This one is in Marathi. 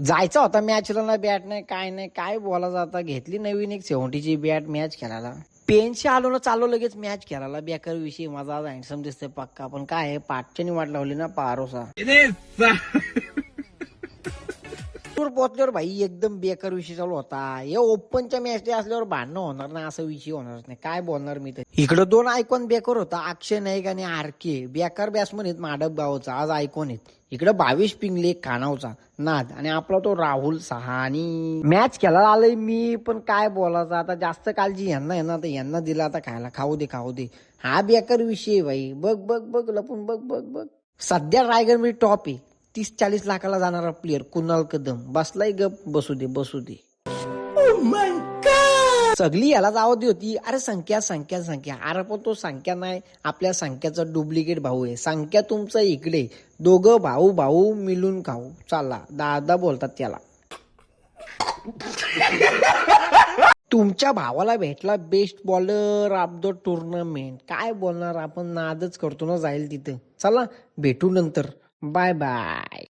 जायचा होता मॅचला ना, बॅट नाही काय नाही, काय बोलायचं आता. घेतली नवीन एक 70ची बॅट, मॅच खेळायला. पेनशी आलो ना, चालू लगेच मॅच खेळायला. बेकार विषयी माझा आज हँडसम दिसतोय पक्का, पण काय आहे, पाठच्यानी वाट लावली ना पारोसा. दूर पोहोचल्यावर भाई एकदम बेकार विषय चालू होता. हे ओपनच्या मॅच असल्यावर भांडणं होणार ना, असा विषय होणार नाही. काय बोलणार मी तर. इकडं 2 आयकॉन बेकार होता, अक्षय नाईक आणि आरके. बेकार बॅट्समन आहेत माडप गावचा, आज आयकॉन आहेत. इकडं 22 पिंगले कानावचा नाद, आणि आपला तो राहुल सहानी. मॅच खेळायला आलोय मी, पण काय बोलायचं आता. जास्त काळजी यांना आहे ना, तर यांना दिला आता खायला. खाऊ दे. हा बेकार विषय भाई. बघ लपून बघ. सध्या रायगड मध्ये टॉप आहे. 30-40 लाखाला जाणारा प्लेअर कुणाल कदम बसलाय गप. बसू दे. सगळी याला आवडली होती. अरे संख्या. अरे पण तो संख्या नाही, आपल्या संख्याचा डुप्लिकेट भाऊ आहे. संख्या तुमचा इकडे. दोघं भाऊ मिळून खाऊ. चला, दादा बोलतात त्याला. तुमच्या भावाला भेटला best bowler of the tournament. काय बोलणार आपण, नादच करतो ना, जाईल तिथं. चला भेटू नंतर. बाय.